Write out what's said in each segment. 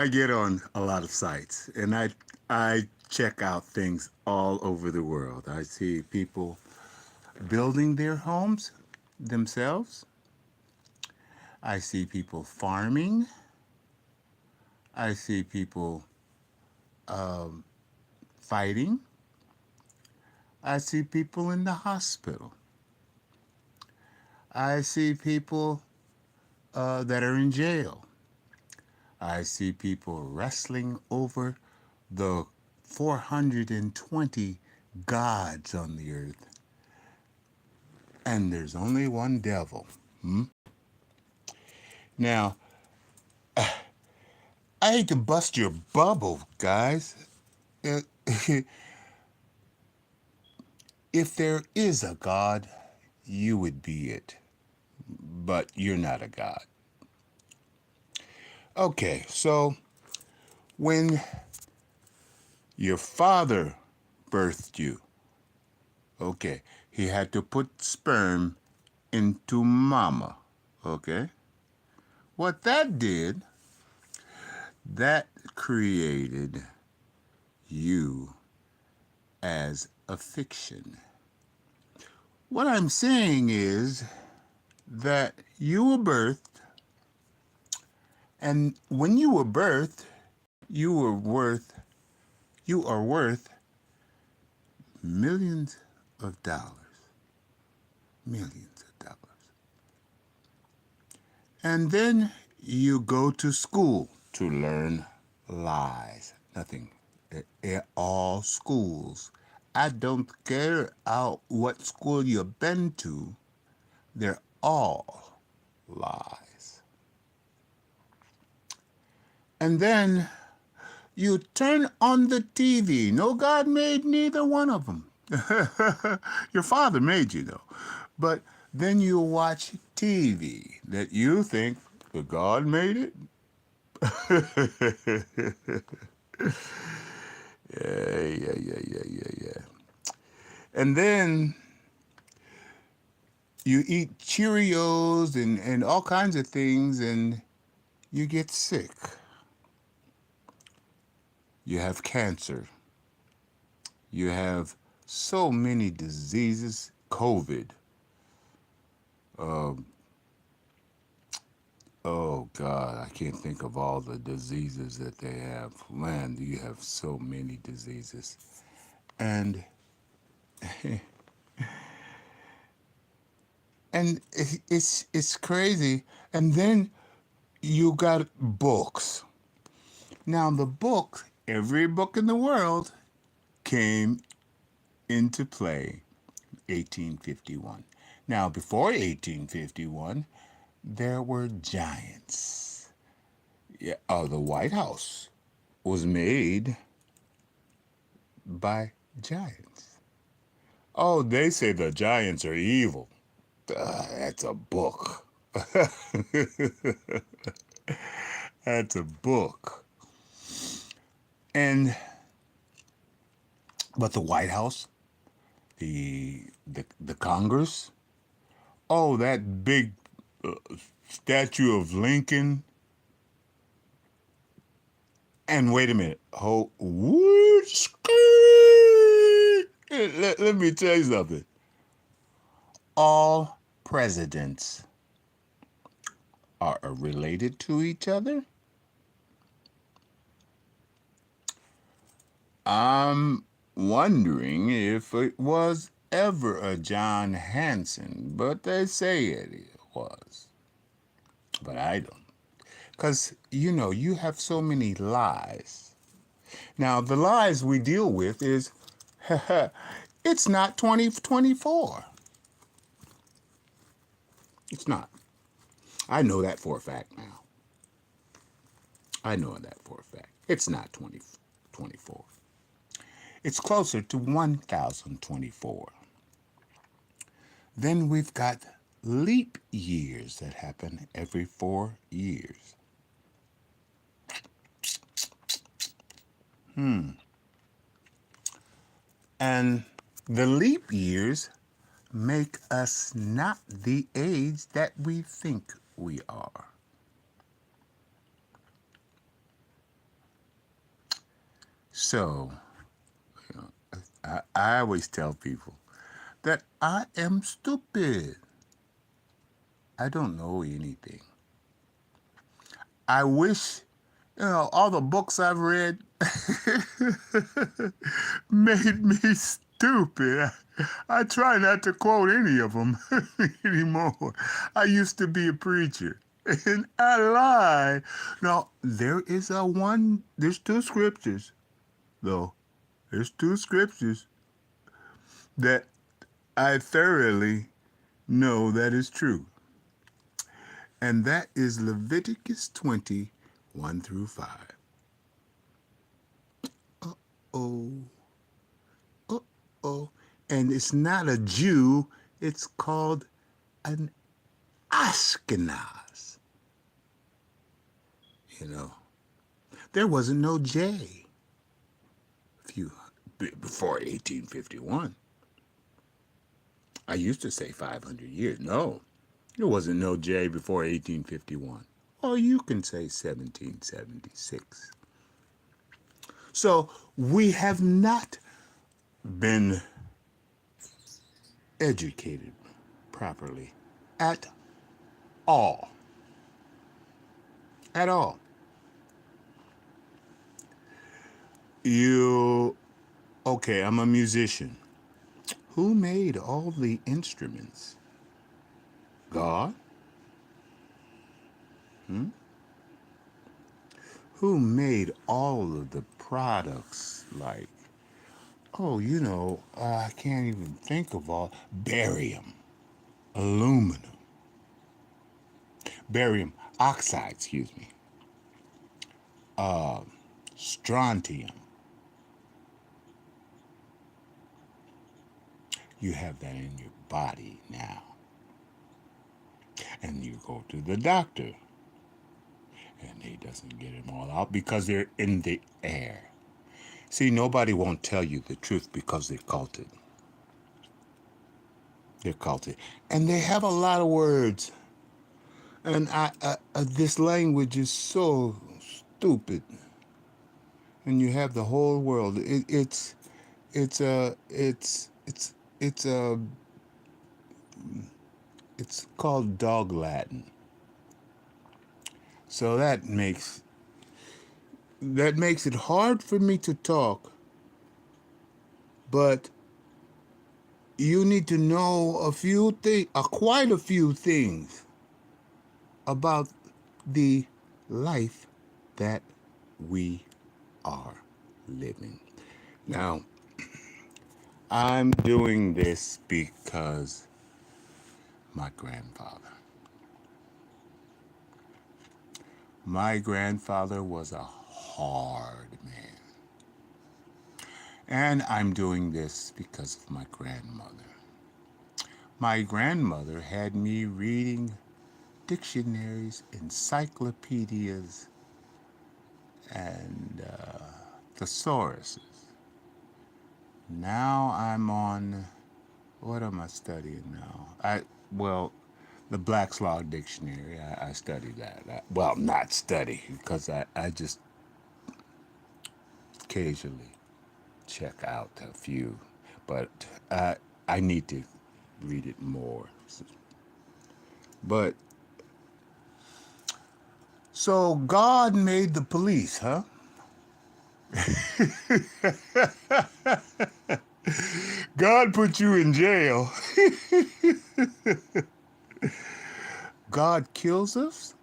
I get on a lot of sites and I check out things all over the world. I see people building their homes themselves. I see people farming. I see people fighting. I see people in the hospital. I see people that are in jail. I see people wrestling over the 420 gods on the earth. And there's only one devil. Now, I hate to bust your bubble, guys. Uh, if there is a God, you would be it. But you're not a God. Okay, so when your father birthed you, okay, he had to put sperm into mama, okay? What that did, that created you as a fiction. What I'm saying is that you were birthed, and when you were birthed, you were worth, you are worth millions of dollars, millions of dollars. And then you go to school to learn lies. Nothing. All schools. I don't care what school you've been to, they're all lies. And then you turn on the TV. No, God made neither one of them. Your father made you, though. But then you watch TV that you think God made it. Yeah. And then you eat Cheerios and all kinds of things, and you get sick. You have cancer. You have so many diseases. COVID. Um, oh God, I can't think of all the diseases that they have. Man, you have so many diseases, and it's crazy. And then you got books. Now the book, every book in the world, came into play 1851. Now before 1851, there were giants. Yeah, the White House was made by giants. Oh, they say the giants are evil. That's a book. That's a book. And but the White House, the Congress, oh, that big uh, statue of Lincoln. And wait a minute. Oh, let me tell you something. All presidents are related to each other. I'm wondering if it was ever a John Hanson, but they say it was. But I don't. Because, you have so many lies. Now, the lies we deal with is it's not 2024. It's not. I know that for a fact now. I know that for a fact. It's not 2024. It's closer to 1024. Then we've got leap years that happen every 4 years. And the leap years make us not the age that we think we are. So, I always tell people that I am stupid. I don't know anything. I wish, all the books I've read made me stupid. I try not to quote any of them anymore. I used to be a preacher and I lie. Now, there's two scriptures, though. There's two scriptures that I thoroughly know that is true. And that is Leviticus 20, 1 through 5. Oh, oh, oh. And it's not a Jew, it's called an Ashkenaz. You know, there wasn't no J before 1851. I used to say 500 years. No, there wasn't no J before 1851. Or you can say 1776. So we have not been educated properly at all. At all. Okay, I'm a musician. Who made all the instruments? God? Who made all of the products like, I can't even think of all, barium, aluminum, barium oxide, strontium. You have that in your body now. And you go to the doctor and he doesn't get them all out because they're in the air. See, nobody won't tell you the truth because they're culted. They're culted. And they have a lot of words. And this language is so stupid. And you have the whole world. It's called dog Latin. So that makes it hard for me to talk. But you need to know quite a few things about the life that we are living. Now, I'm doing this because my grandfather was a hard man. And I'm doing this because of my grandmother. My grandmother had me reading dictionaries, encyclopedias, and thesauruses. Now I'm on, what am I studying now? The Black's Law Dictionary. I study that. Not study, because I just occasionally check out a few, but I need to read it more. But so God made the police, huh? God put you in jail. God kills us?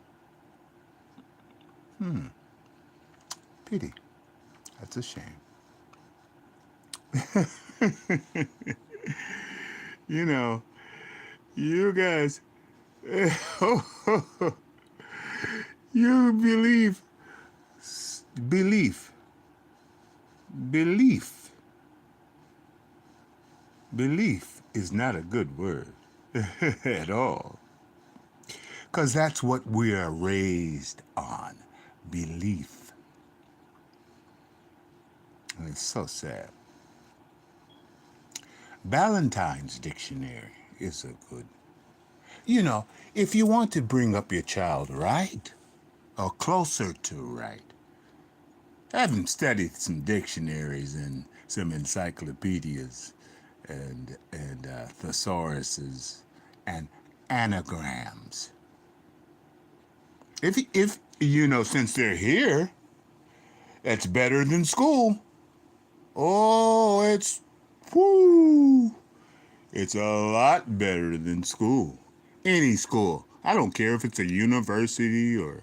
Pity. That's a shame. You know, you guys, you belief, belief, belief is not a good word at all. Because that's what we are raised on, belief. And it's so sad. Ballantyne's dictionary is a good. If you want to bring up your child right, or closer to right, I've studied some dictionaries and some encyclopedias and thesauruses and anagrams. If you know, since they're here, that's better than school. Oh, whoo, it's a lot better than school. Any school. I don't care if it's a university or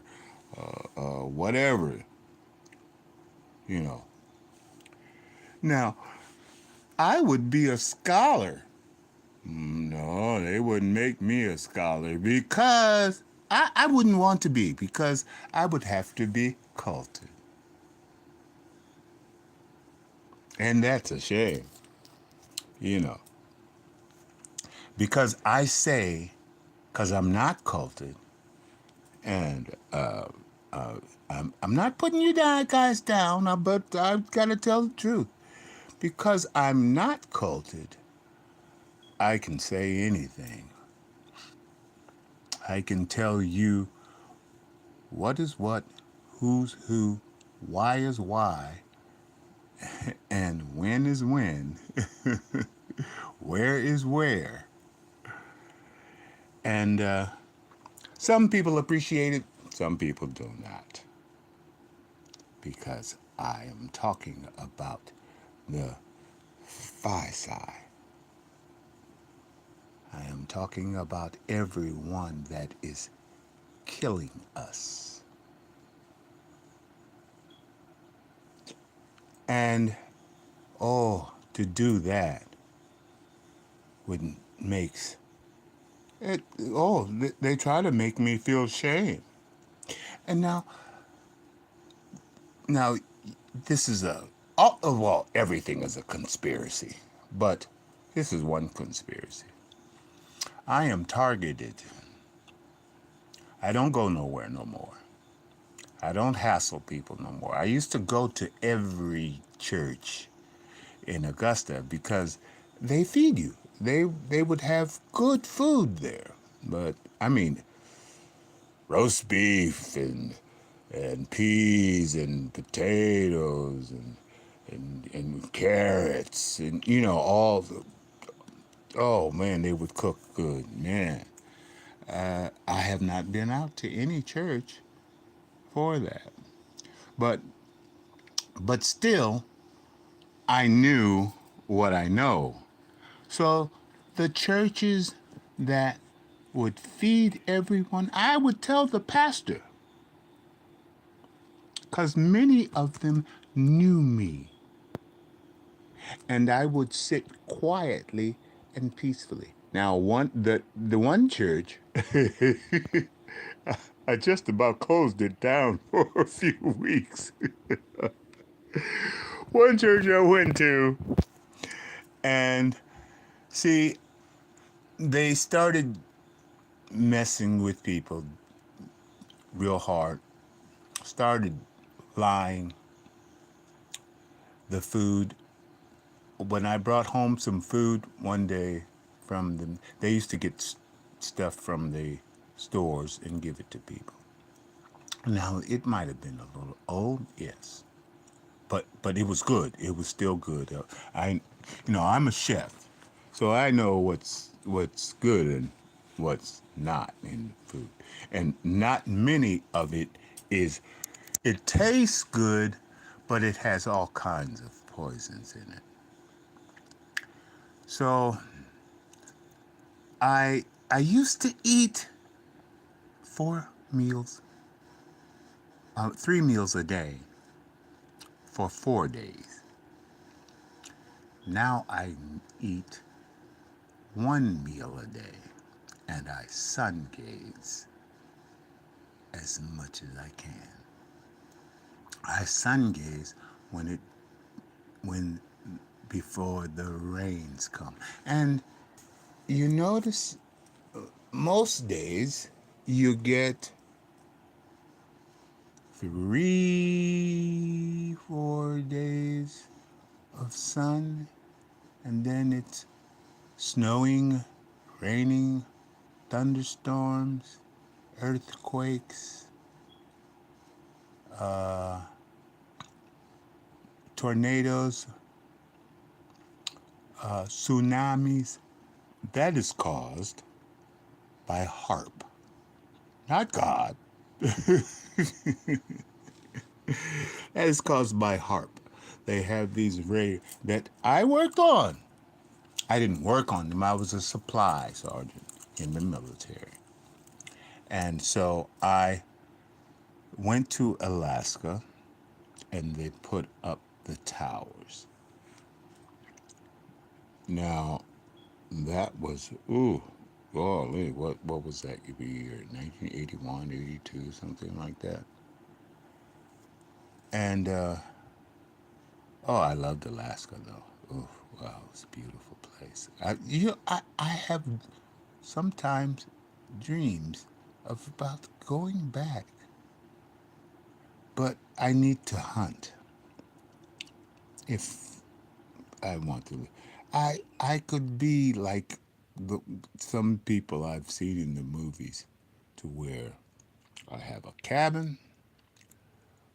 whatever, you know. Now, I would be a scholar. No, they wouldn't make me a scholar because I wouldn't want to be, because I would have to be cultured. And that's a shame, you know. Because I say, because I'm not cultured, and I'm not putting you guys down, but I've got to tell the truth. Because I'm not cultured, I can say anything. I can tell you what is what, who's who, why is why, and when is when, where is where. And some people appreciate it, some people do not. Because I am talking about the phi psi. I am talking about everyone that is killing us. And oh, to do that would makes it. Oh, they try to make me feel shame. And now, this is well, everything is a conspiracy, but this is one conspiracy. I am targeted. I don't go nowhere no more. I don't hassle people no more. I used to go to every church in Augusta because they feed you. They would have good food there. But I mean, roast beef and peas and potatoes and carrots and all the, oh man, they would cook good, man. I have not been out to any church for that. But still, I knew what I know. So the churches that would feed everyone, I would tell the pastor, because many of them knew me. And I would sit quietly and peacefully. Now, the one church, I just about closed it down for a few weeks. One church I went to, and see, they started messing with people real hard, started lying. The food, when I brought home some food one day from them, they used to get stuff from the stores and give it to people. Now, it might have been a little old, yes, but it was good. It was still good. I'm a chef, so I know what's good and what's not in food, and not many of it is. It tastes good, but it has all kinds of poisons in it. So I used to eat 4 meals, 3 meals a day for 4 days. Now I eat 1 meal a day, and I sun gaze as much as I can. I sun gaze when before the rains come. And you notice most days you get 3, 4 days of sun, and then it's snowing, raining, thunderstorms, earthquakes, tornadoes, tsunamis, that is caused by HARP, not God. That is caused by HARP. They have these that I worked on. I didn't work on them. I was a supply sergeant in the military. And so I went to Alaska and they put up the towers. Now, that was, ooh, golly, what was that year? 1981, 82, something like that. And, oh, I loved Alaska though. Ooh, wow, it's a beautiful place. I have sometimes dreams of about going back, but I need to hunt if I want to. I could be like the, some people I've seen in the movies, to where I have a cabin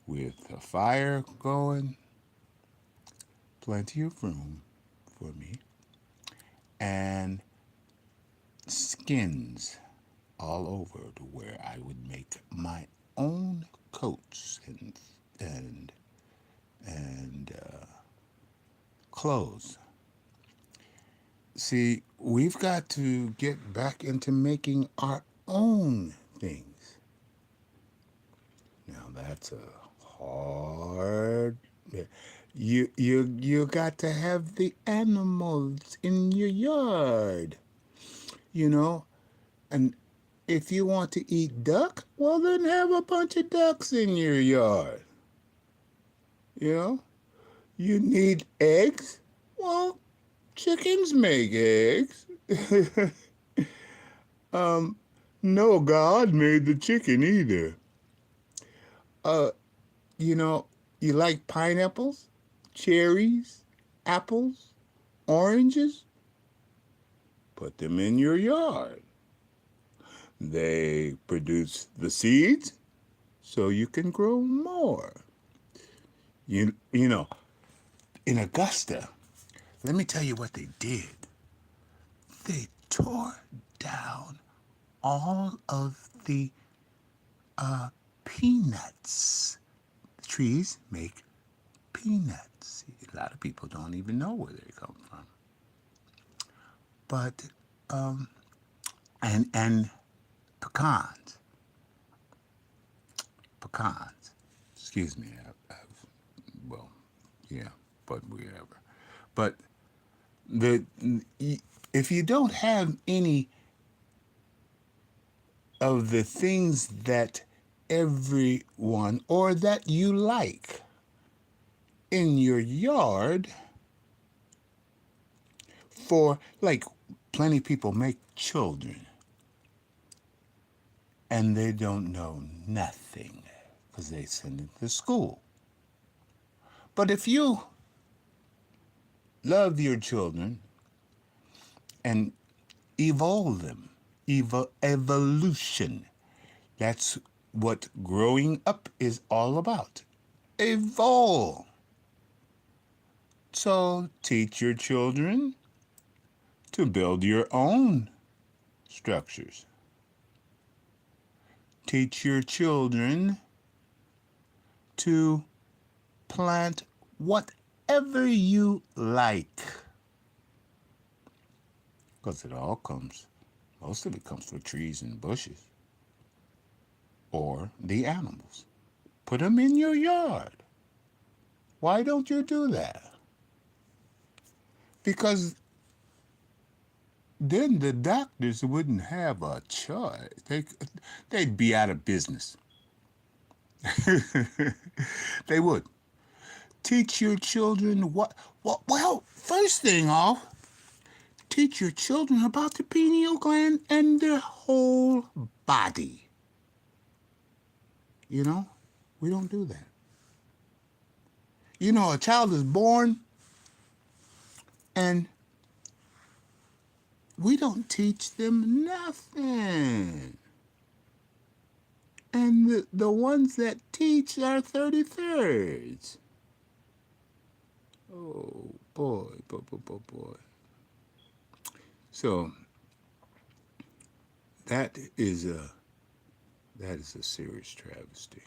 with a fire going, plenty of room for me, and skins all over, to where I would make my own coats and and clothes. See, we've got to get back into making our own things. Now that's a hard. You got to have the animals in your yard, you know, and if you want to eat duck, well then have a bunch of ducks in your yard. You know, you need eggs. Well, chickens make eggs. No, God made the chicken either. Uh, you know, you like pineapples, cherries, apples, oranges? Put them in your yard. They produce the seeds so you can grow more. You know, in Augusta, let me tell you what they did. They tore down all of the peanuts. The trees make peanuts. A lot of people don't even know where they come from. But and pecans, pecans. Excuse me. Well, yeah, but whatever. But the if you don't have any of the things that everyone or that you like in your yard, for like plenty of people make children and they don't know nothing because they send them to school. But if you love your children and evolve them, evolution, that's what growing up is all about. Evolve. So teach your children to build your own structures. Teach your children to plant whatever you like. Because it all comes, most of it comes from trees and bushes or the animals. Put them in your yard. Why don't you do that? Because then the doctors wouldn't have a choice. They'd be out of business. They would. Teach your children well, first thing off, teach your children about the pineal gland and their whole body. You know, we don't do that. You know, a child is born and we don't teach them nothing. And the ones that teach are 33rds. Oh boy, boy, boy, boy, boy. So that is a that is a serious travesty.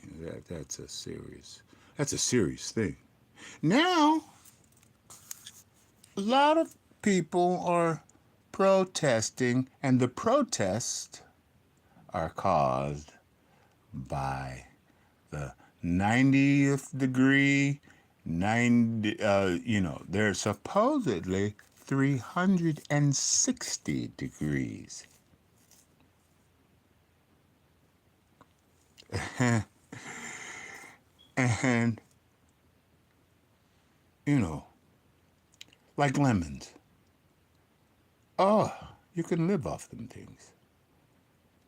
That's a serious thing. Now a lot of people are protesting, and the protests are caused by the 90th degree, 90, they're supposedly 360 degrees. And, you know, like lemons. Oh, you can live off them things.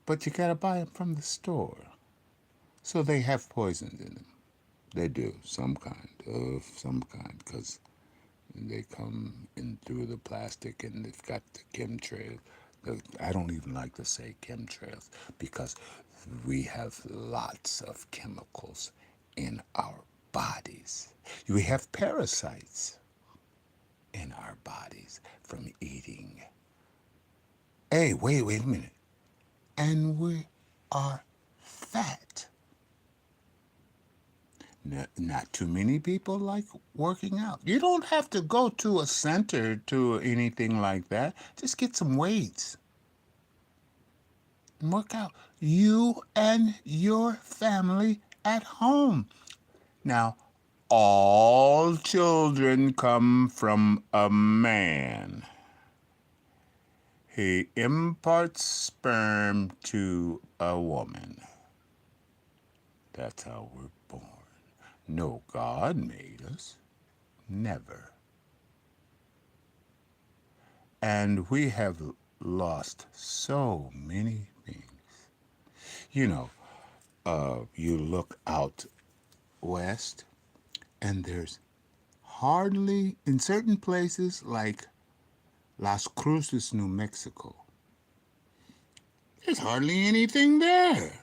But you gotta buy them from the store. So they have poisons in them. They do, some kind, because they come in through the plastic and they've got the chemtrails. I don't even like to say chemtrails because we have lots of chemicals in our bodies. We have parasites in our bodies from eating. Hey, wait a minute. And we are fat. Not too many people like working out. You don't have to go to a center to anything like that. Just get some weights and work out. You and your family at home. Now, all children come from a man. He imparts sperm to a woman. That's how we're born. No, God made us. Never. And we have lost so many things. You know, you look out west, and there's hardly, in certain places like Las Cruces, New Mexico, there's hardly anything there.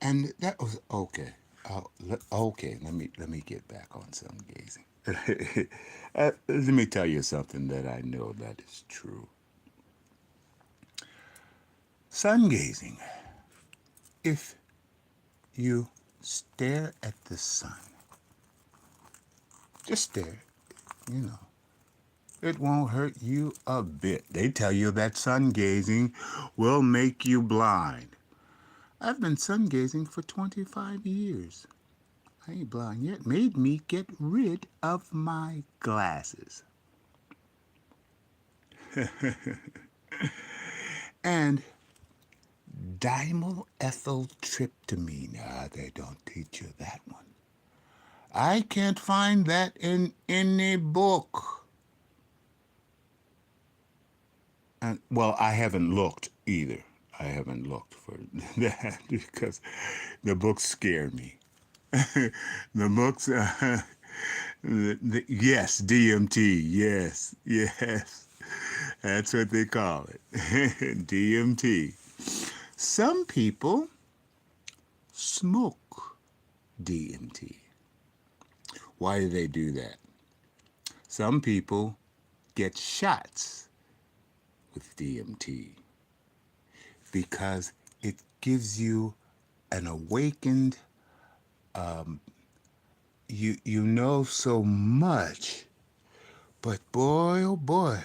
And that was okay. Okay, let me get back on sun gazing. Let me tell you something that I know that is true. Sun gazing. If you stare at the sun, just stare, you know, it won't hurt you a bit. They tell you that sun gazing will make you blind. I've been sun gazing for 25 years. I ain't blind yet. Made me get rid of my glasses. And dimethyltryptamine. They don't teach you that one. I can't find that in any book. And well, I haven't looked either. I haven't looked for that because the books scare me. The books, yes, DMT, yes, that's what they call it, DMT. Some people smoke DMT. Why do they do that? Some people get shots with DMT because it gives you an awakened, you know so much, but boy, oh boy,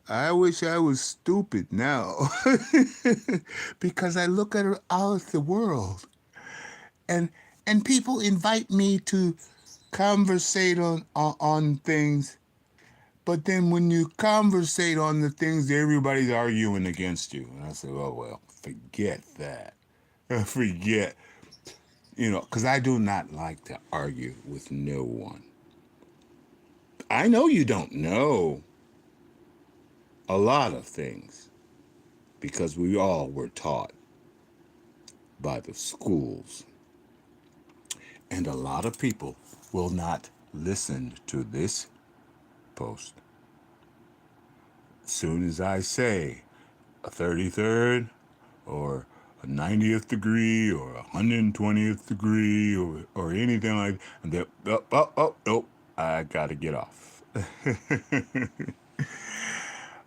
I wish I was stupid now because I look at out the world and and people invite me to conversate on things, but then when you conversate on the things, everybody's arguing against you. And I say, oh well, forget that. Forget, because I do not like to argue with no one. I know you don't know a lot of things because we all were taught by the schools. And a lot of people will not listen to this post. Soon as I say a 33rd or a 90th degree or a 120th degree or anything like that. And then, oh, I gotta get off.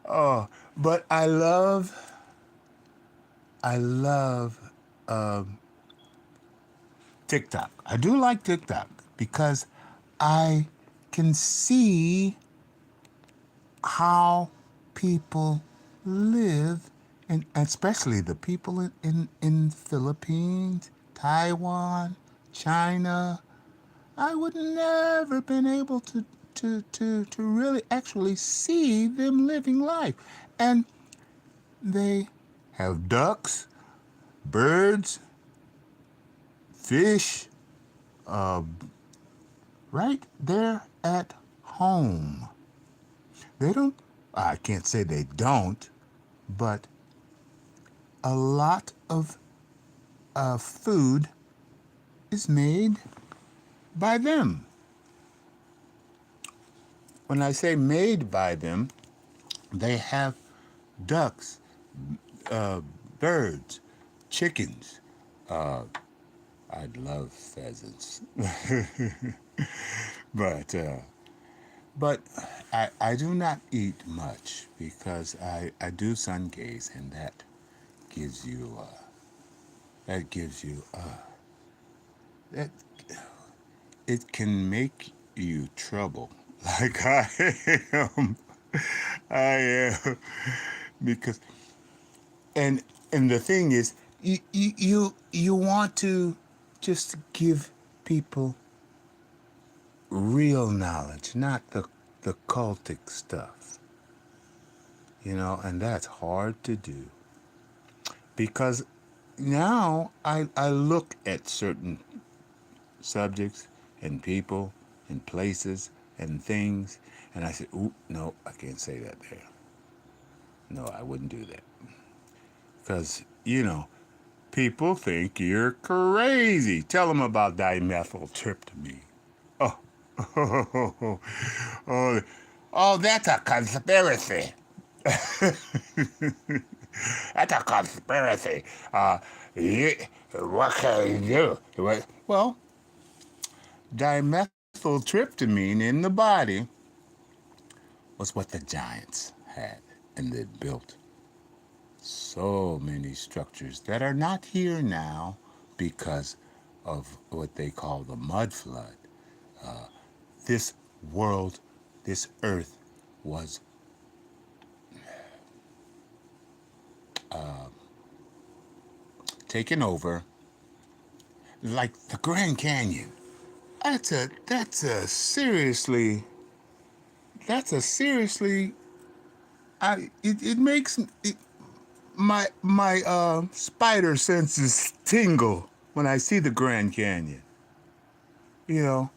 Oh, but I love TikTok. I do like TikTok because I can see how people live, and especially the people in Philippines, Taiwan, China. I would never been able to really actually see them living life. And they have ducks, birds, fish, right there at home. They don't, I can't say they don't, but a lot of food is made by them. When I say made by them, they have ducks, uh, birds, chickens. I'd love pheasants, but uh, but I do not eat much because I do sun gaze, and gives you that gives you that it can make you trouble like I am. I am because and and the thing is, you want to just give people real knowledge, not the cultic stuff, and that's hard to do because now I look at certain subjects and people and places and things, and I say, "Ooh, no, I can't say that there. No, I wouldn't do that." Because, people think you're crazy. Tell them about dimethyltryptamine. Oh, oh, oh, oh, that's a conspiracy. That's a conspiracy. You, what can you do? Well, dimethyltryptamine in the body was what the giants had, and they built so many structures that are not here now because of what they call the mud flood. This world, this earth was taken over like the Grand Canyon. That's a seriously it makes my spider senses tingle when I see the Grand Canyon. You know,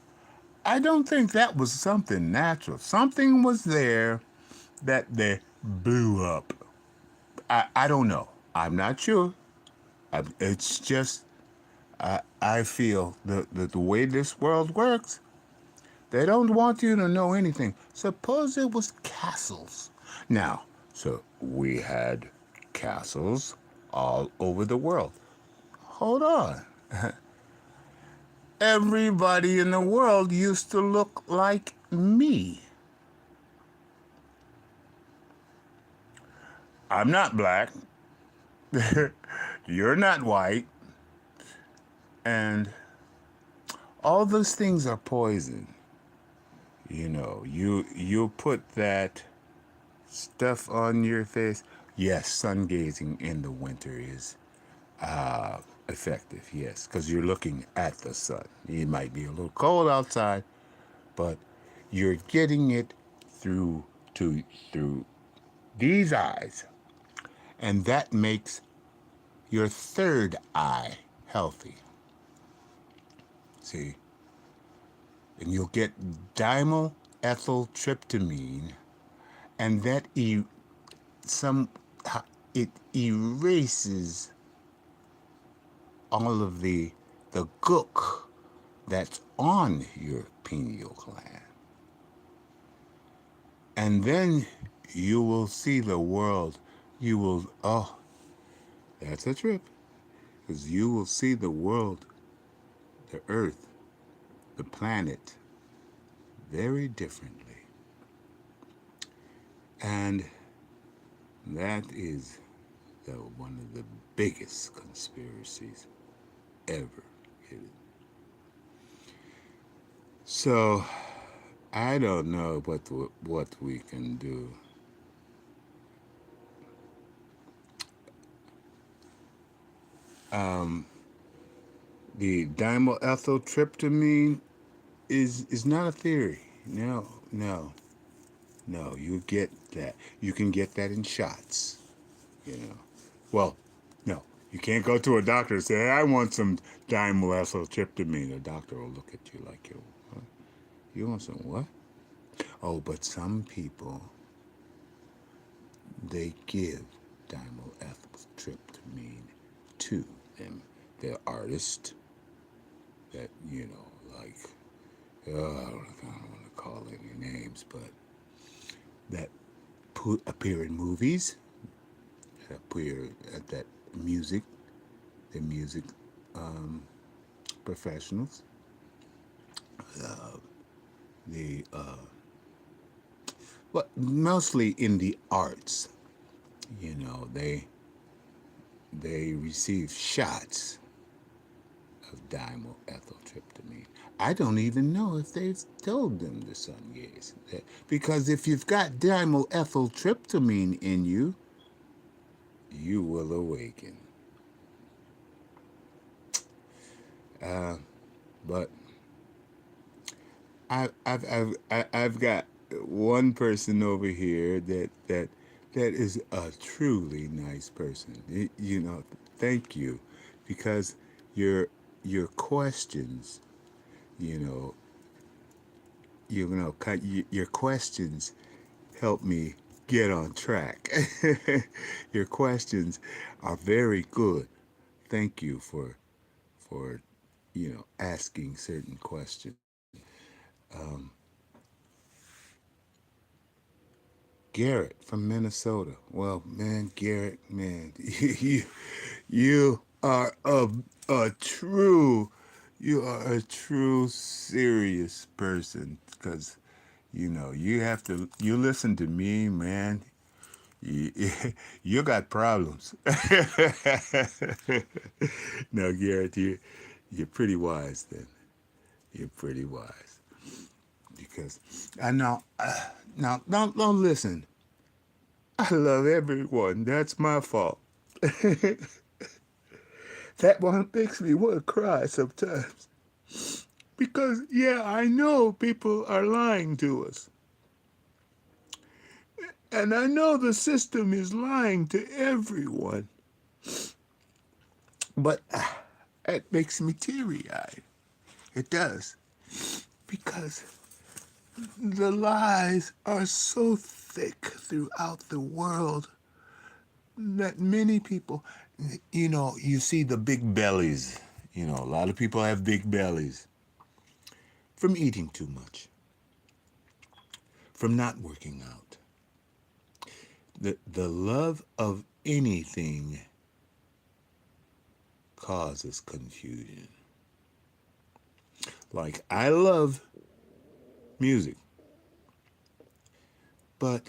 I don't think that was something natural. Something was there that they blew up. I don't know. I'm not sure. It's just I feel the way this world works, they don't want you to know anything. Suppose it was castles. Now, so we had castles all over the world. Hold on. Everybody in the world used to look like me. I'm not black. You're not white. And all those things are poison. You put that stuff on your face. Yes, sun gazing in the winter is effective. Yes, because you're looking at the sun. It might be a little cold outside, but you're getting it through through these eyes, and that makes your third eye healthy. See, and you'll get dimethyltryptamine, and some it erases all of the gook that's on your pineal gland. And then you will see the world. You will, oh, that's a trip. because you will see the world, the earth, the planet very differently. And that is one of the biggest conspiracies ever hidden. So I don't know what we can do. The dimethyltryptamine is not a theory. No, no, no. You get that. You can get that in shots. You know. Well, no. You can't go to a doctor and say, hey, I want some dimethyltryptamine. The doctor will look at you like, what? You want some what? Oh, but some people, they give dimethyltryptamine to them. They're artists that, like, I don't want to call any names, but that appear in movies, that appear at that music, the music professionals, the but mostly in the arts. They receive shots of dimethyltryptamine. I don't even know if they've told them the sun gaze. Because if you've got dimethyltryptamine in you, you will awaken. But I've got one person over here that is a truly nice person. Thank you, because your questions, you know, your questions help me get on track. Your questions are very good. Thank you for asking certain questions. Garrett from Minnesota. Well, man, Garrett, man, you are a true, you are a true serious person, because you listen to me, man. You, you got problems. No, Garrett, you're pretty wise then. You're pretty wise, because I know. Now, don't listen. I love everyone. That's my fault. That one makes me want to cry sometimes. Because, yeah, I know people are lying to us. And I know the system is lying to everyone. But it makes me teary-eyed. It does. Because the lies are so thick throughout the world that many people, you see the big bellies. A lot of people have big bellies from eating too much, from not working out. The love of anything causes confusion. Like, I love music, but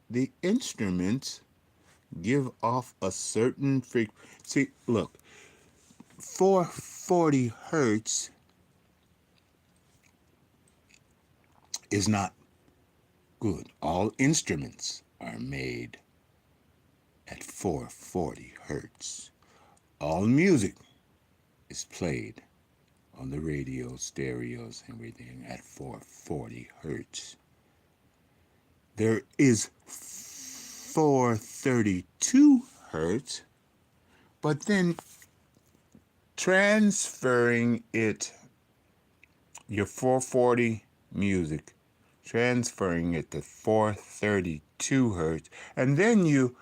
the instruments give off a certain frequency. See, look, 440 hertz is not good. All instruments are made at 440 hertz. All music is played on the radio, stereos, and everything at 440 hertz. There is 432 hertz, but then transferring it, your 440 music, transferring it to 432 hertz, and then you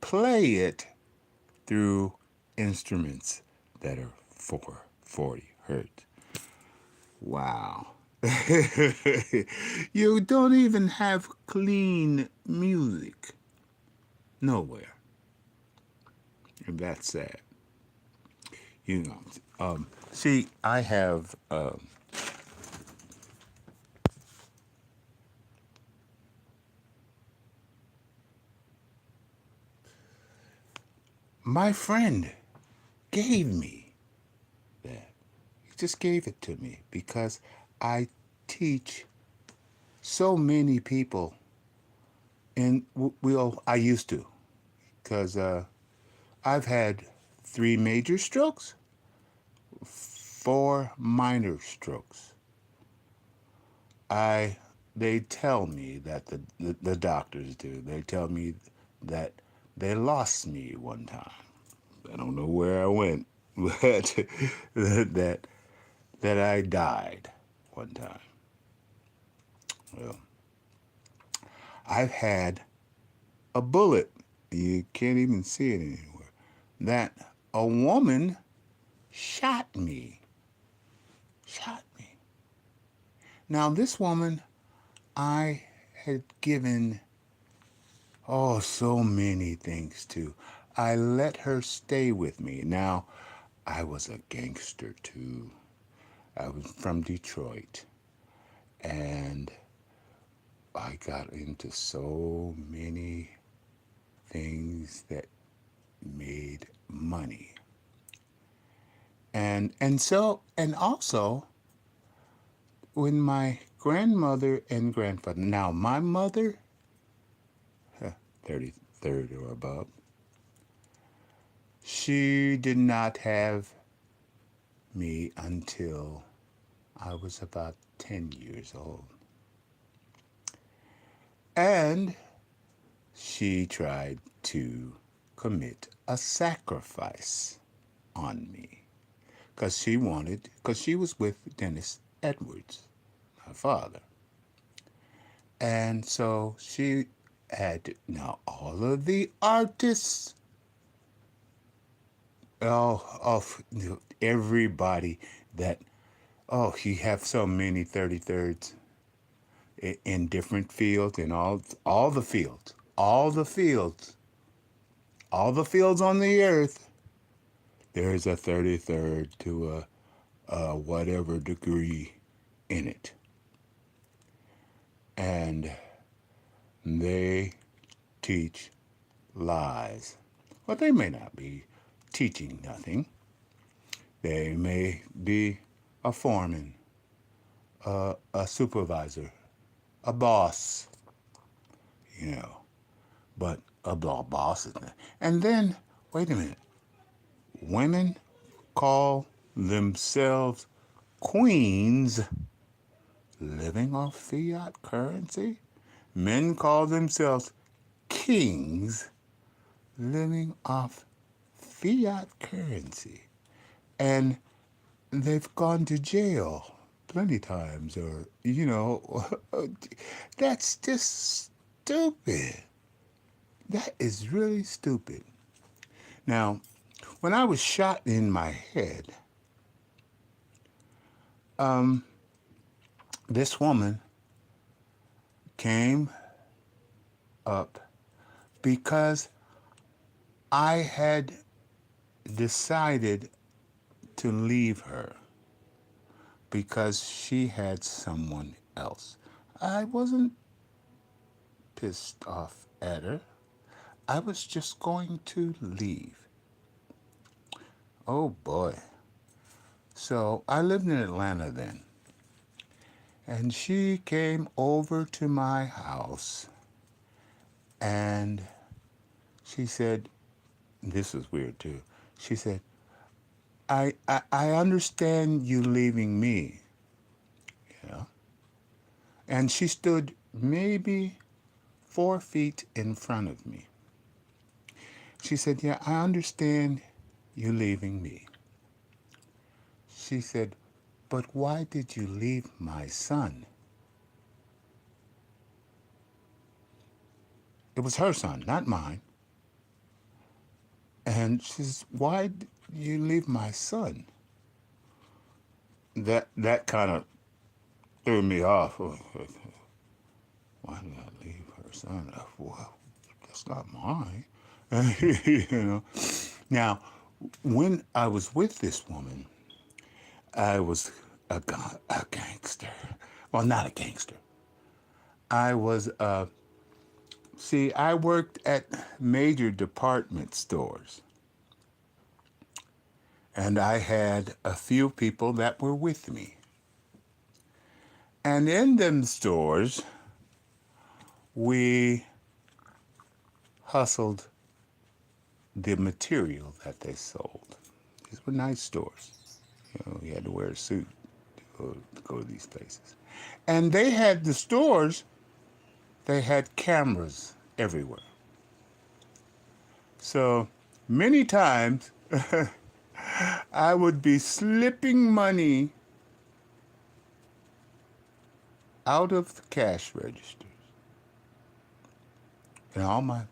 play it through instruments that are 440 hertz. Wow. You don't even have clean music. Nowhere. And that's sad. You know, see, I have my friend gave me that. He just gave it to me because I teach so many people, and well, I used to, because I've had 3 major strokes, 4 minor strokes. I They tell me that the doctors do. They tell me that they lost me one time. I don't know where I went, but that that I died one time. Well, I've had a bullet. You can't even see it anywhere. That a woman shot me. Shot me. Now this woman I had given, oh, so many things to. I let her stay with me. Now, I was a gangster too. I was from Detroit. And I got into so many things that made money. And also when my grandmother and grandfather, now my mother, 33rd or above, she did not have me until I was about 10 years old. And she tried to commit a sacrifice on me because she was with Dennis Edwards, my father. And so she had, now all of the artists, of everybody that, oh, you have so many 33rds in different fields, in all the fields, all the fields on the earth. There's a 33rd to a whatever degree in it, and they teach lies. Well, they may not be teaching nothing. They may be a foreman, a supervisor, a boss, you know, but a boss is not. And then, wait a minute, women call themselves queens living off fiat currency. Men call themselves kings living off fiat currency. And they've gone to jail plenty times, or, that's just stupid. That is really stupid. Now, when I was shot in my head, this woman came up because I had decided to leave her because she had someone else. I wasn't pissed off at her. I was just going to leave. Oh boy. So I lived in Atlanta then. And she came over to my house and she said, this is weird too. She said, I understand you leaving me, you know. And she stood maybe 4 feet in front of me. She said, yeah, I understand you leaving me. She said, but why did you leave my son? It was her son, not mine. And she says, why did you leave my son? That kind of threw me off. Why did I leave her son? Well, that's not mine. you know. Now, when I was with this woman, I was a gangster. Well, not a gangster. I was, see, I worked at major department stores, and I had a few people that were with me. And in them stores, we hustled the material that they sold. These were nice stores. You know, you had to wear a suit to go to these places. And they had the stores, they had cameras everywhere. So many times I would be slipping money out of the cash registers. And all my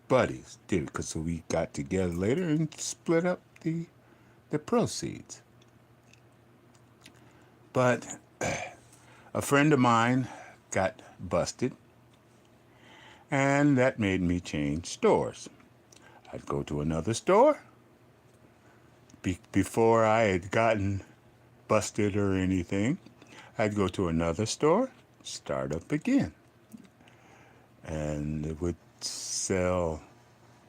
buddies did it because so we got together later and split up the proceeds. But a friend of mine got busted, and that made me change stores. I'd go to another store before I had gotten busted or anything. I'd go to another store, start up again, and it would sell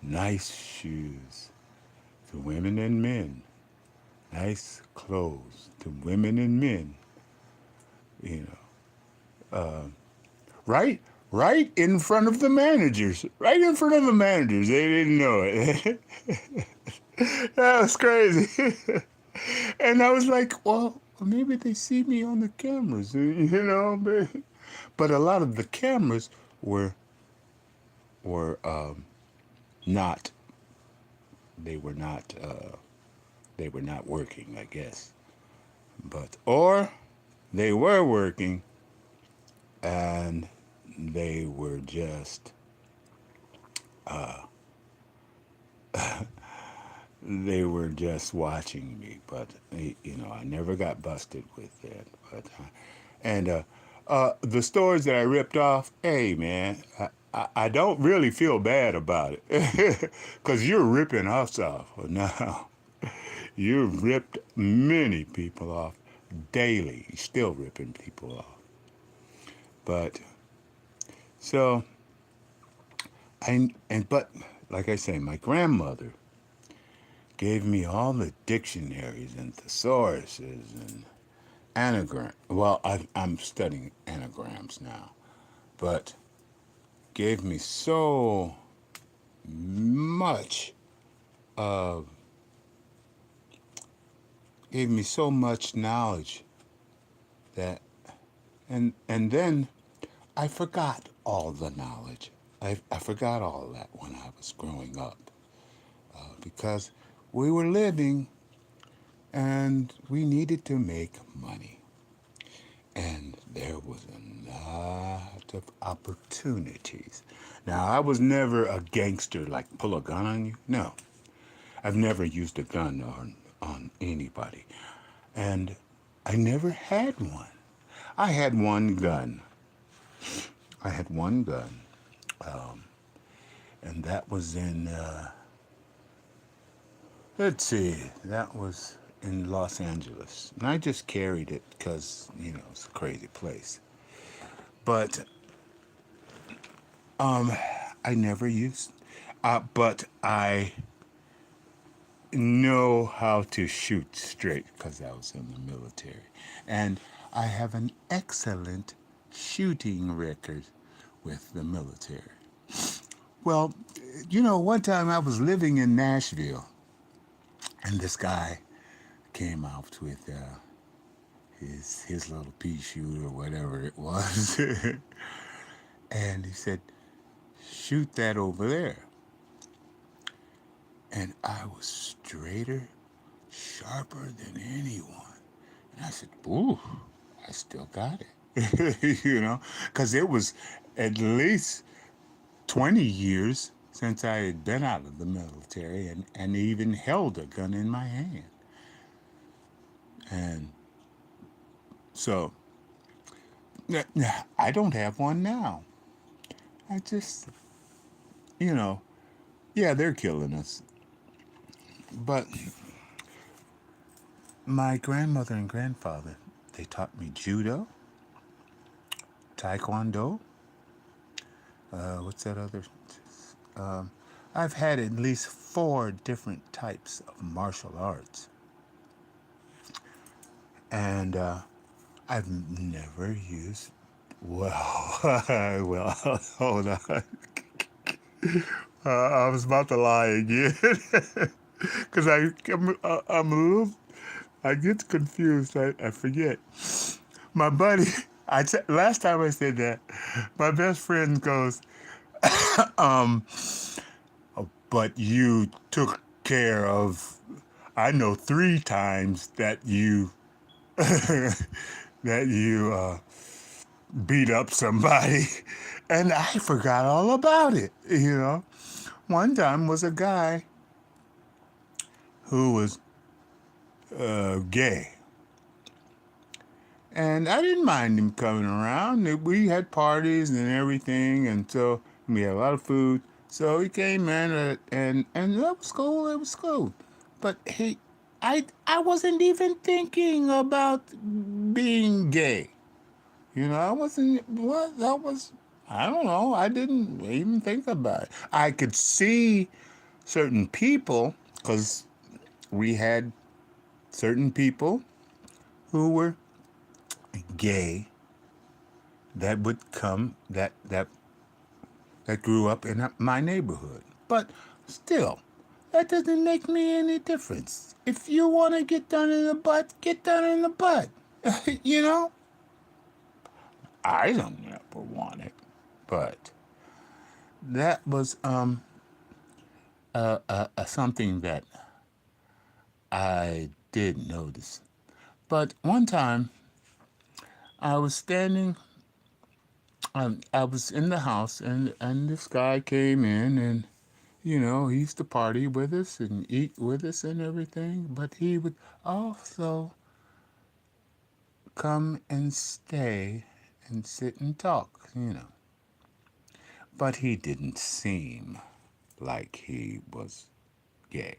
nice shoes to women and men, nice clothes to women and men, you know, right, right in front of the managers, right in front of the managers. They didn't know it. That was crazy. And I was like, well, maybe they see me on the cameras, you know. But a lot of the cameras were not. They were not. They were not working, I guess. But or they were working, and they were just. They were just watching me, but you know, I never got busted with that. But and the stores that I ripped off, hey man, I don't really feel bad about it, because you're ripping us off now. You've ripped many people off daily. You're still ripping people off. But so but like I say, my grandmother gave me all the dictionaries and thesauruses and anagram. Well, I'm studying anagrams now, but gave me so much of gave me so much knowledge that and then I forgot all the knowledge. I forgot all that when I was growing up because we were living and we needed to make money. And there was a lot of opportunities. Now, I was never a gangster, like pull a gun on you. No, I've never used a gun on anybody. And I never had one. I had one gun. I had one gun. And that was in, let's see, that was in Los Angeles. And I just carried it because, you know, it's a crazy place. But I never used, but I know how to shoot straight because I was in the military. And I have an excellent shooting record with the military. Well, you know, one time I was living in Nashville, and this guy came out with his little pea shooter or whatever it was, and he said, "Shoot that over there." And I was straighter, sharper than anyone. And I said, "Ooh, I still got it," you know, because it was at least 20 years since I had been out of the military and even held a gun in my hand. And so I don't have one now. I just, you know, yeah, they're killing us. But my grandmother and grandfather, they taught me judo, taekwondo. What's that other? Um, I've had at least 4 different types of martial arts, and I've never used. Well, well, hold on. I was about to lie again, because I'm a little. I get confused. I forget. My buddy. Last time I said that, my best friend goes, but you took care of. I know 3 times that you that you beat up somebody, and I forgot all about it. One time was a guy who was gay, and I didn't mind him coming around. We had parties and everything, and so we had a lot of food. So he came in, and that was cool. It was cool, but I wasn't even thinking about being gay. I wasn't. What that was. I don't know. I didn't even think about it. I could see certain people because we had certain people who were gay that would come that grew up in my neighborhood. But still, that doesn't make me any difference. If you want to get done in the butt, get done in the butt. you know? I don't ever want it. But that was something that I did notice. But one time, I was standing I was in the house, and this guy came in, and he used to party with us and eat with us and everything, but he would also come and stay and sit and talk. But he didn't seem like he was gay.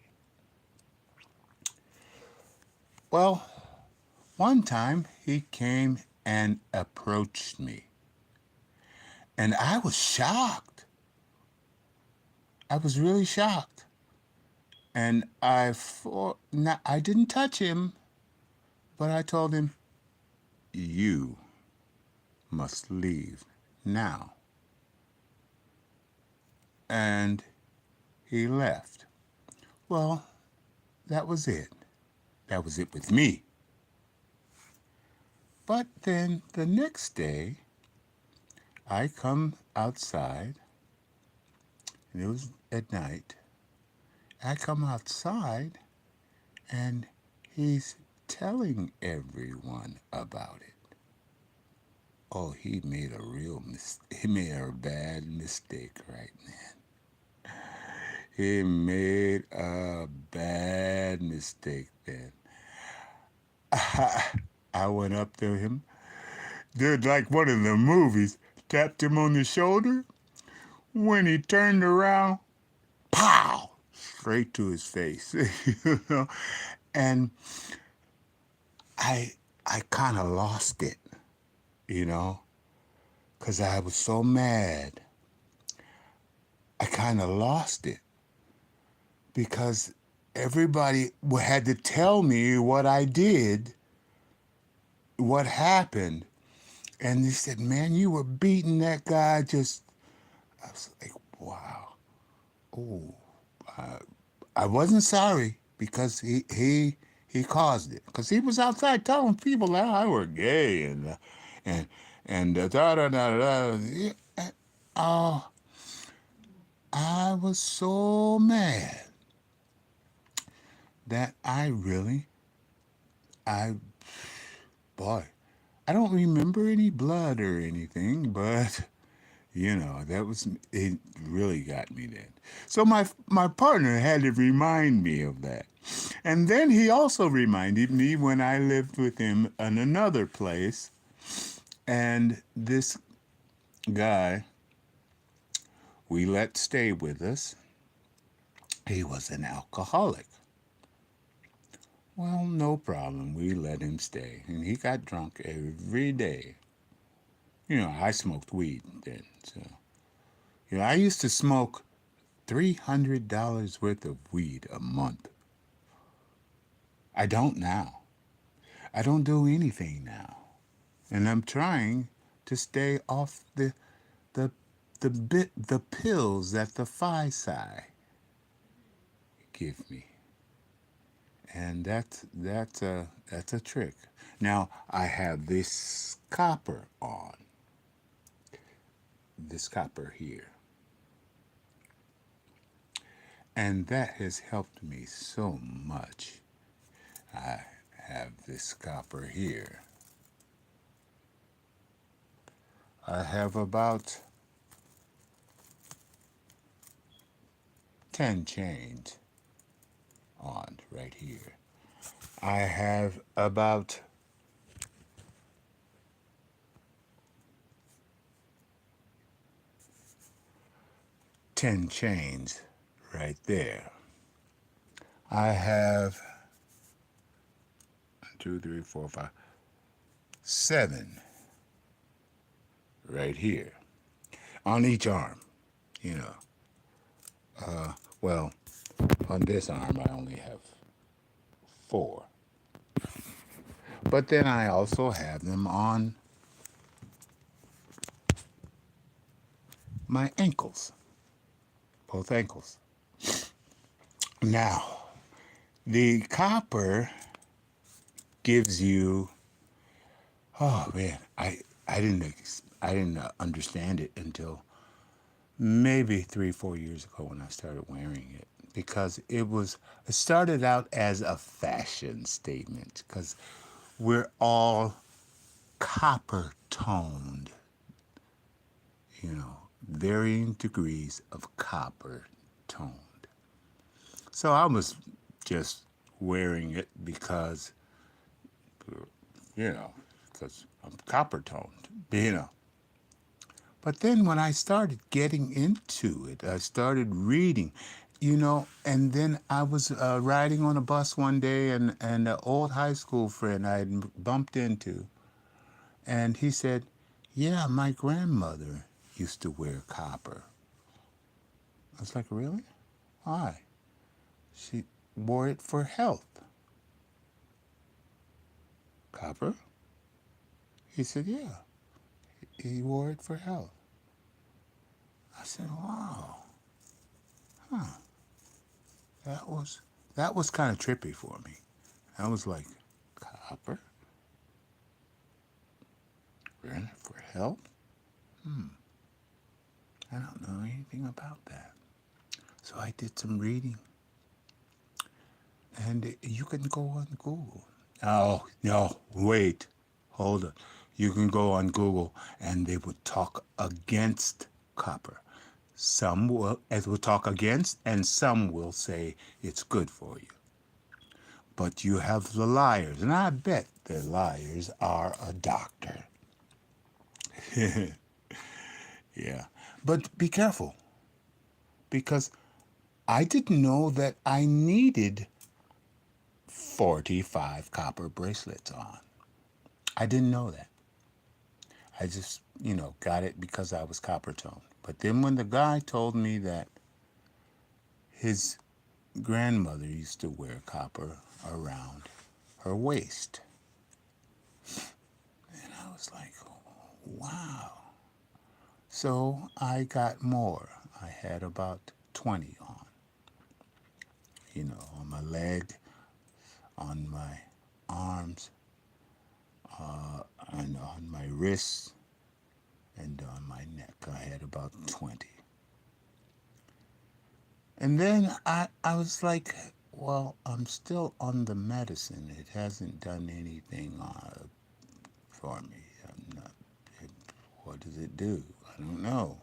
Well, one time he came and approached me, and I was shocked. I was really shocked. And I didn't touch him, but I told him, "You must leave now." And he left. Well, that was it. That was it with me. But then the next day, I come outside, and it was at night. I come outside, and he's telling everyone about it. Oh, he made a bad mistake right now. He made a bad mistake then. I went up to him, did like one of the movies, tapped him on the shoulder. When he turned around, pow, straight to his face. you know, and I I kind of lost it, you know, because I was so mad. I kind of lost it because everybody had to tell me what I did, what happened. And they said, "Man, you were beating that guy just." I was like, wow. Oh, I wasn't sorry because he caused it. Because he was outside telling people that I were gay and da da da da. Oh, I was so mad that I boy, I don't remember any blood or anything, but that was it. Really got me then. So my partner had to remind me of that, and then he also reminded me when I lived with him in another place, and this guy we let stay with us. He was an alcoholic, Well, no problem. We let him stay. And he got drunk every day. I smoked weed then. So, I used to smoke $300 worth of weed a month. I don't now. I don't do anything now. And I'm trying to stay off the the pills that the Phi-Psi give me. And that's a trick. Now I have this copper on. This copper here. And that has helped me so much. I have this copper here. I have about 10 chains on right here. I have about 10 chains right there. I have 2, 3, 4, 5, 7 right here on each arm. You know, well, on this arm I only have 4. But then I also have them on my ankles, both ankles. Now, the copper gives you, oh man, I didn't understand it until maybe 3, 4 years ago when I started wearing it, because it started out as a fashion statement, because we're all copper toned, varying degrees of copper toned. So I was just wearing it you know, because I'm copper toned, But then when I started getting into it, I started reading, and then I was riding on a bus one day, and an old high school friend I had bumped into, and he said, "Yeah, my grandmother used to wear copper." I was like, "Really? Why?" She wore it for health. Copper? He said, "Yeah, he wore it for health." I said, "Wow, huh? That was that was kind of trippy for me." I was like, "Copper? Really? For health? I don't know anything about that." So I did some reading, and you can go on Google. Oh, no, wait, hold on. You can go on Google, and they would talk against copper. Some will talk against, and some will say it's good for you. But you have the liars, and I bet the liars are a doctor. Yeah. But be careful, because I didn't know that I needed 45 copper bracelets on. I didn't know that. I just, got it because I was copper toned. But then when the guy told me that his grandmother used to wear copper around her waist, and I was like, wow. So I got more. I had about 20 on my leg, on my arms, and on my wrists, and on my neck. I had about 20. And then I was like, well, I'm still on the medicine. It hasn't done anything for me. I'm not, what does it do? I don't know.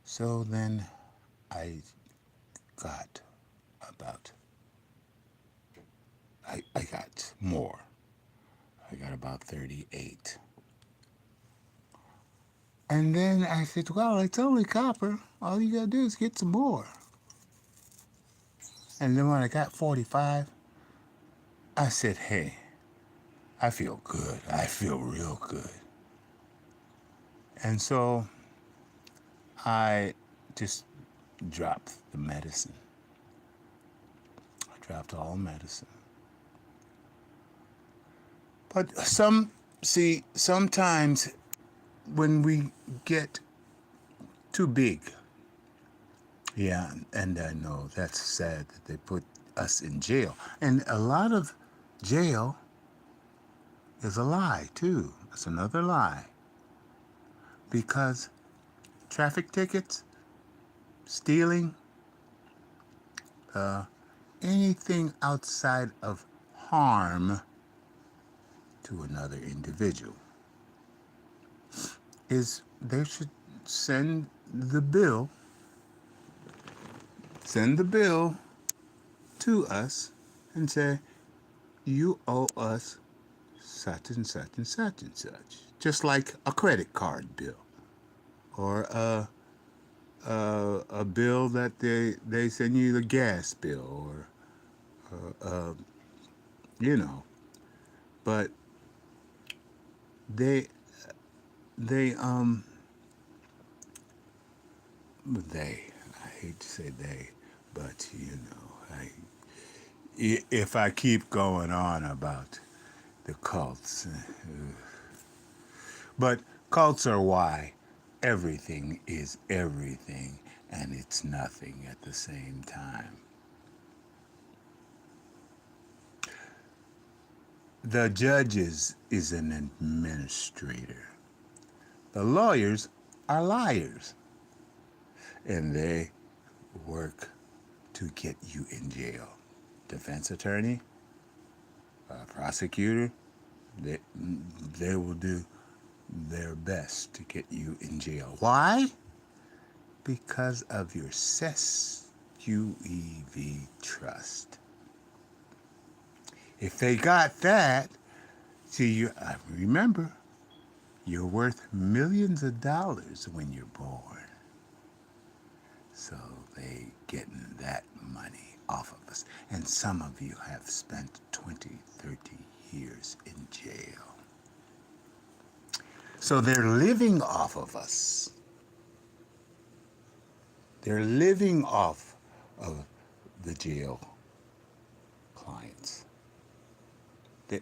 So then I got about, I got more. I got about 38. And then I said, well, it's only copper. All you gotta do is get some more. And then when I got 45, I said, hey, I feel good. I feel real good. And so I just dropped the medicine. I dropped all medicine. But sometimes when we get too big, yeah, and I know that's sad that they put us in jail. And a lot of jail is a lie, too. It's another lie. Because traffic tickets, stealing, anything outside of harm to another individual is they should send the bill send the bill to us and say you owe us such and such and such and such, just like a credit card bill or a bill that they send you, the gas bill, or you know. But they they they I hate to say they, but if I keep going on about the cults, but cults are why everything is everything and it's nothing at the same time. The judges is an administrator. The lawyers are liars, and they work to get you in jail. Defense attorney, prosecutor, they, they will do their best to get you in jail. Why? Because of your SESQEV trust. If they got that, see, remember, you're worth millions of dollars when you're born. So they getting that money off of us. And some of you have spent 20, 30 years in jail. So they're living off of us. They're living off of the jail clients.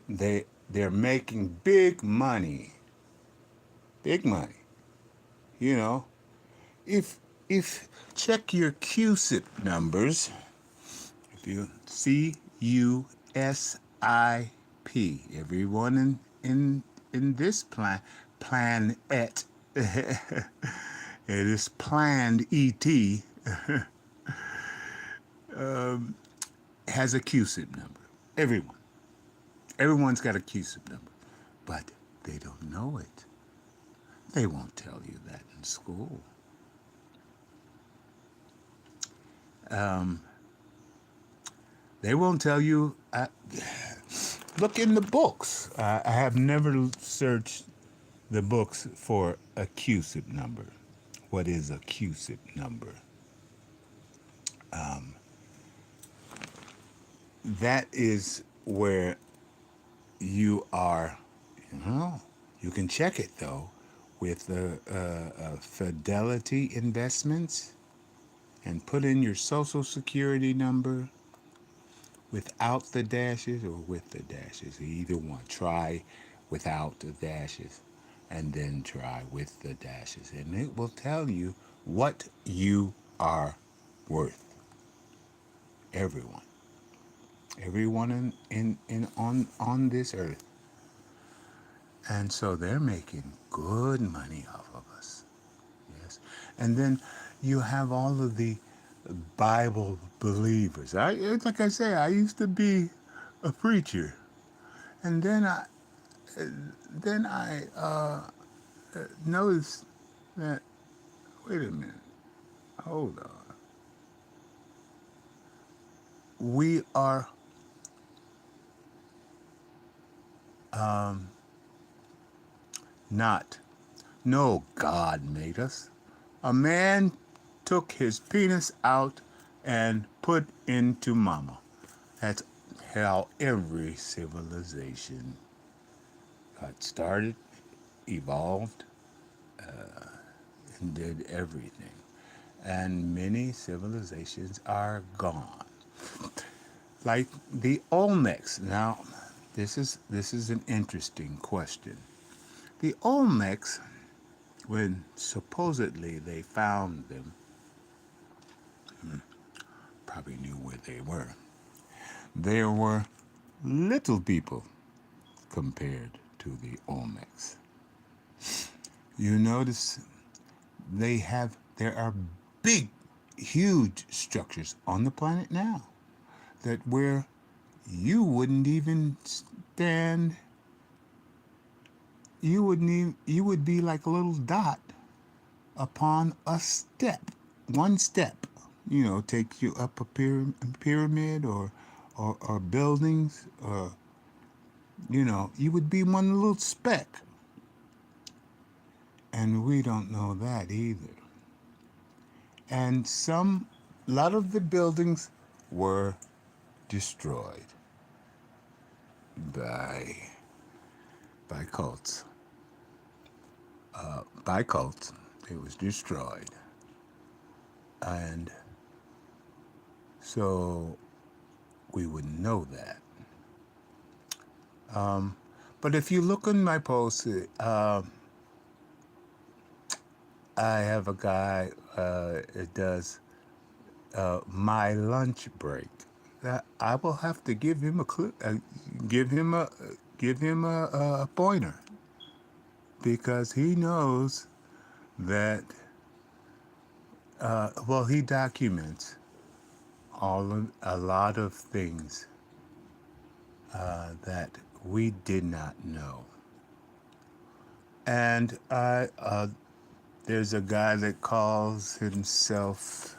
They're making big money. Big money. You know, if check your CUSIP numbers, if you CUSIP, everyone in this plan it is planned ET has a CUSIP number. Everyone's got a CUSIP number, but they don't know it. They won't tell you that in school. They won't tell you. Look in the books. I have never searched the books for a CUSIP number. What is a CUSIP number? That is where you are, you can check it though with the Fidelity Investments and put in your social security number without the dashes or with the dashes. Either one. Try without the dashes and then try with the dashes. And it will tell you what you are worth. Everyone. Everyone in on this earth. And so they're making good money off of us. Yes. And then you have all of the Bible believers. Like I say, I used to be a preacher. And then I noticed that, wait a minute, hold on. We are not. No, God made us. A man took his penis out and put into mama. That's how every civilization got started, evolved, and did everything. And many civilizations are gone. Like the Olmecs. Now, this is an interesting question. The Olmecs, when supposedly they found them, probably knew where they were. They were little people compared to the Olmecs. You notice there are big, huge structures on the planet now that where you wouldn't even stand, you would be like a little dot upon a step, one step. Take you up a pyramid or buildings, or you would be one little speck, and we don't know that either. And a lot of the buildings were destroyed by by cults. By cults, it was destroyed, and so we wouldn't know that. But if you look in my post, I have a guy that does my lunch break. I will have to give him a clue, give him a a pointer, because he knows that. Well, he documents a lot of things that we did not know. And there's a guy that calls himself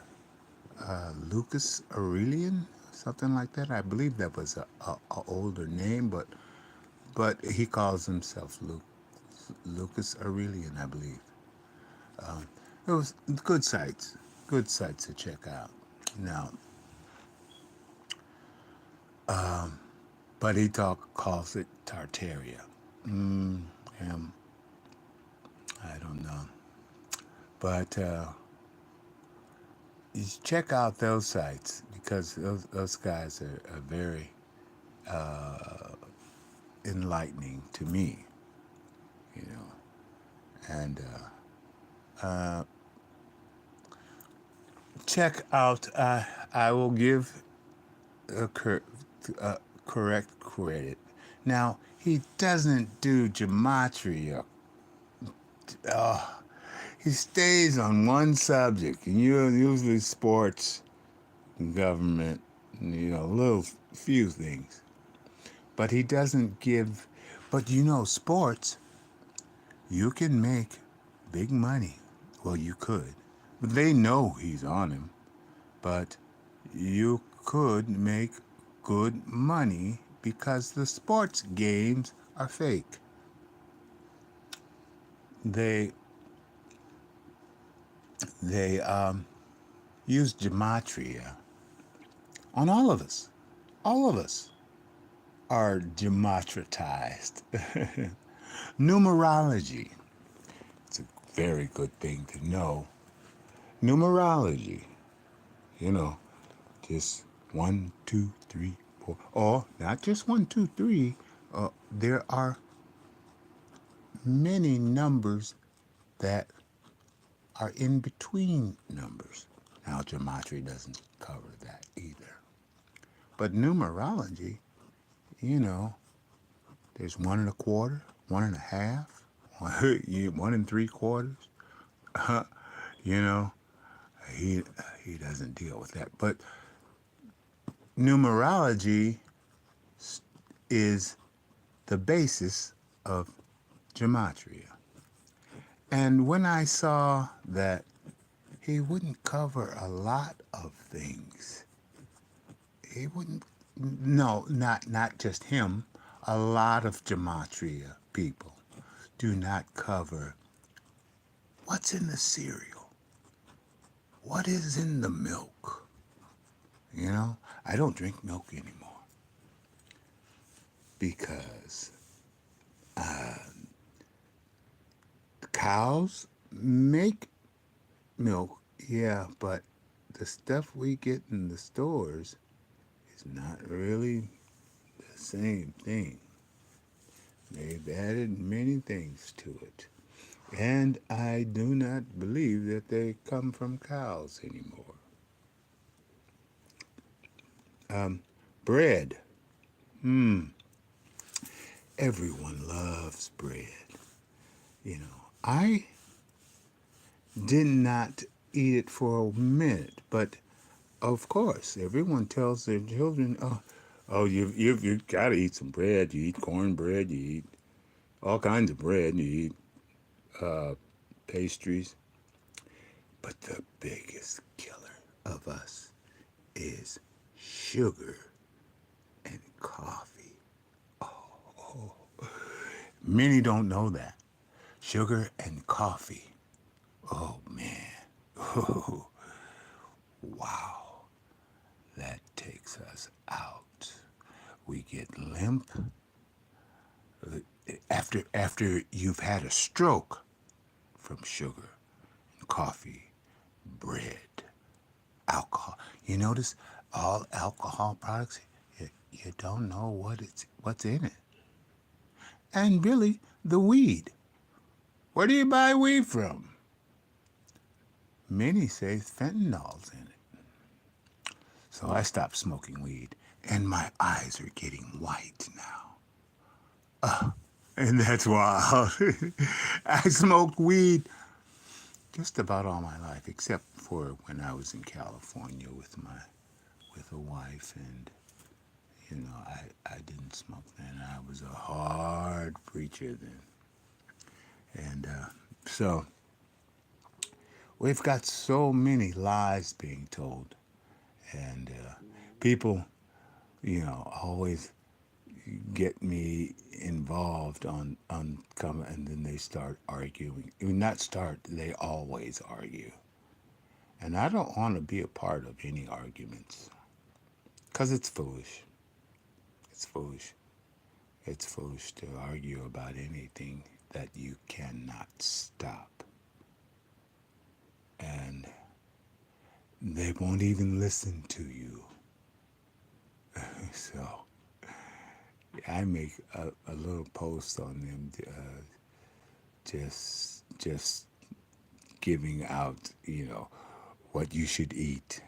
Lucas Aurelian, something like that. I believe that was a older name, but he calls himself Lucas Aurelian, I believe. It was good sites to check out. Now, but he calls it Tartaria. Him, I don't know, but you should check out those sites, because those guys are very enlightening to me, you know. And check out. I will give a correct credit. Now, he doesn't do gematria. He stays on one subject, and usually sports, government, little few things. But he doesn't give. But sports, you can make big money. Well, you could. They know he's on him, but you could make good money because the sports games are fake. They use gematria on all of us. All of us are gematritized. Numerology. It's a very good thing to know. Numerology. Just 1, 2, 3, 4. Or not just 1, 2, 3. There are many numbers that are in between numbers. Now, gematria doesn't cover that either. But numerology, you know, there's 1 1/4, 1 1/2, 1 3/4. You know, he doesn't deal with that. But numerology is the basis of gematria. And when I saw that he wouldn't cover a lot of things, he wouldn't. No, not just him. A lot of gematria people do not cover what's in the cereal, what is in the milk. I don't drink milk anymore. because cows make milk, yeah, but the stuff we get in the stores is not really the same thing. They've added many things to it. And I do not believe that they come from cows anymore. Bread. Hmm. Everyone loves bread. I did not eat it for a minute, but of course, everyone tells their children, "Oh, you've got to eat some bread. You eat cornbread. You eat all kinds of bread. You eat pastries." But the biggest killer of us is sugar and coffee. Many don't know that. Sugar and coffee. Oh man. Oh, wow. That takes us out. We get limp after you've had a stroke from sugar and coffee, bread, alcohol. You notice all alcohol products, you don't know what's in it. And really, the weed. Where do you buy weed from? Many say fentanyl's in it. So I stopped smoking weed, and my eyes are getting white now. And that's wild. I smoked weed just about all my life, except for when I was in California with a wife, and I didn't smoke then. I was a hard preacher then, and so we've got so many lies being told, and people, always get me involved on come, and then they start arguing. Not start, they always argue, and I don't want to be a part of any arguments because it's foolish. It's foolish. It's foolish to argue about anything that you cannot stop, and they won't even listen to you. So I make a little post on them, just giving out, what you should eat.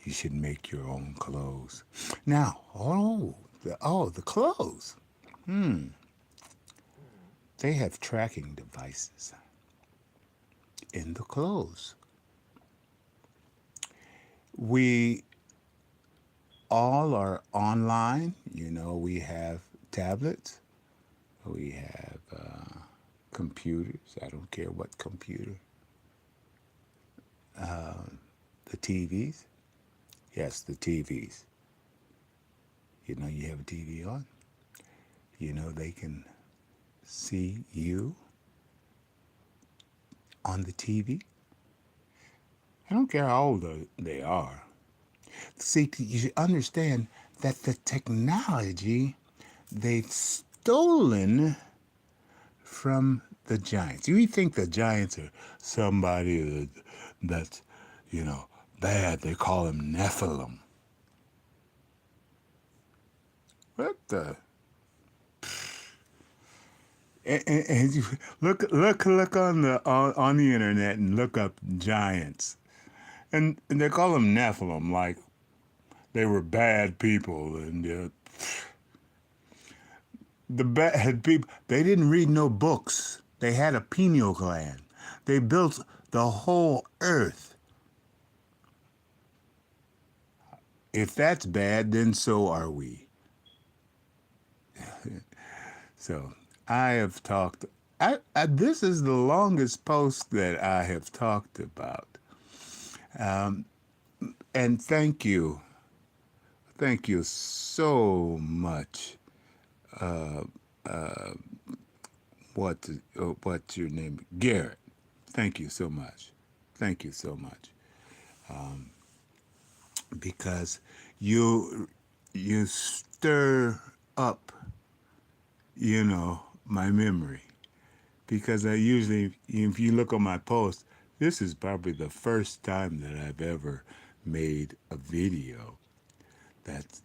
You should make your own clothes. Now, the clothes. They have tracking devices in the clothes. We all are online. We have tablets. We have computers. I don't care what computer. The TVs. Yes, the TVs. You have a TV on. They can see you on the TV. I don't care how old they are. See, you should understand that the technology they've stolen from the giants. You think the giants are somebody that's, you know, bad. They call them Nephilim. What the? And you look on the internet and look up giants, and they call them Nephilim, like they were bad people, and the bad people. They didn't read no books. They had a pineal gland. They built the whole earth. If that's bad, then so are we. So I have talked. This is the longest post that I have talked about. And thank you so much. What's your name? Garrett. Thank you so much. Thank you so much. Because you stir up, my memory. Because I usually, if you look on my post, this is probably the first time that I've ever made a video that's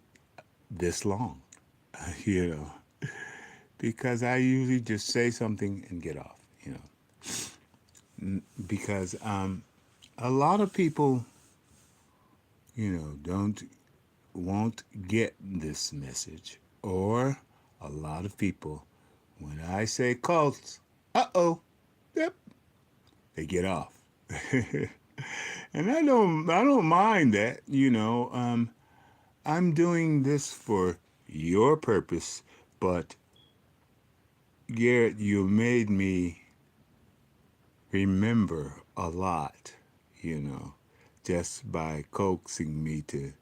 this long, you know, because I usually just say something and get off, because a lot of people, don't won't get this message, or a lot of people, when I say cults, yep, they get off. And I don't mind that, I'm doing this for your purpose, but Garrett, you made me remember a lot, you know, just by coaxing me to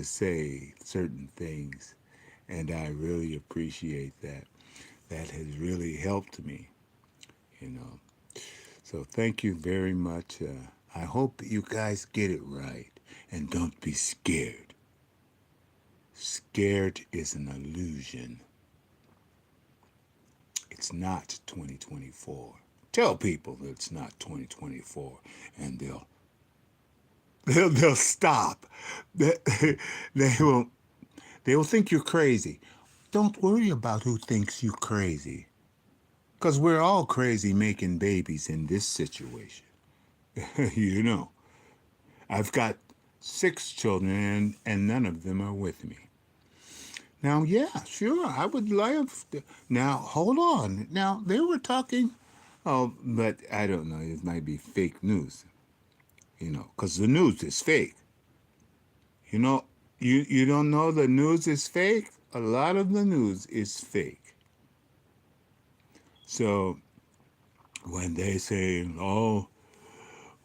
say certain things, and I really appreciate that. That has really helped me, you know. So thank you very much. I hope you guys get it right, and don't be scared. Scared is an illusion. It's not 2024. Tell people that it's not 2024, and they'll stop. They, they will they will think you're crazy. Don't worry about who thinks you crazy, because we're all crazy making babies in this situation. you know, I've got 6 children, and none of them are with me. Now, yeah, sure, I would love to. Now, hold on. Now, they were talking. Oh, but I don't know. It might be fake news, because the news is fake. You don't know the news is fake? A lot of the news is fake. So when they say, oh,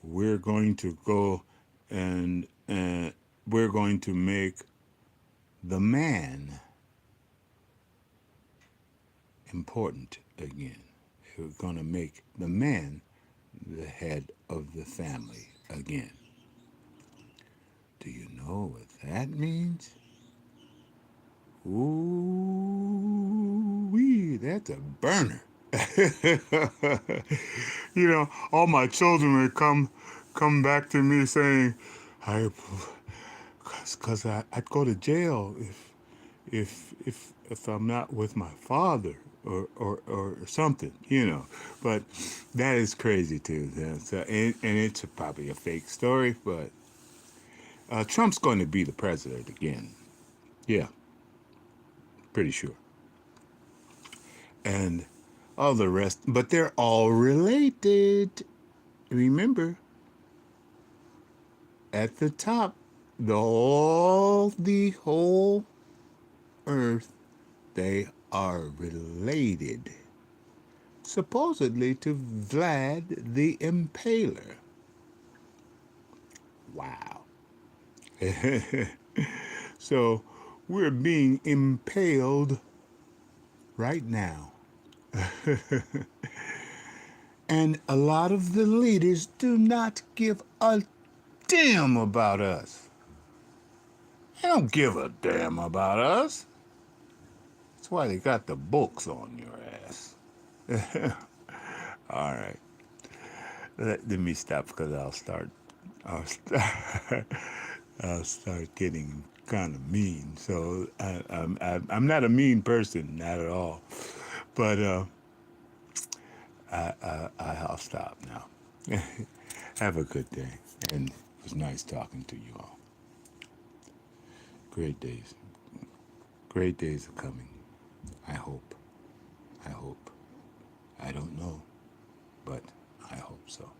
we're going to go and we're going to make the man important again. We're going to make the man the head of the family again. Do you know what that means? Ooh, wee, that's a burner. All my children would come back to me saying, I, because I'd go to jail if I'm not with my father or something, But that is crazy too. So, and it's probably a fake story, but Trump's going to be the president again. Yeah, pretty sure. And all the rest, but they're all related. Remember, at the top, the whole earth, they are related. Supposedly to Vlad the Impaler. Wow. So we're being impaled right now. And a lot of the leaders do not give a damn about us. They don't give a damn about us. That's why they got the books on your ass. All right. Let me stop because I'll start, I'll start getting kind of mean. So I'm not a mean person, not at all. But I'll stop now. Have a good day, and it was nice talking to you all. Great days. Great days are coming. I hope. I hope. I don't know, but I hope so.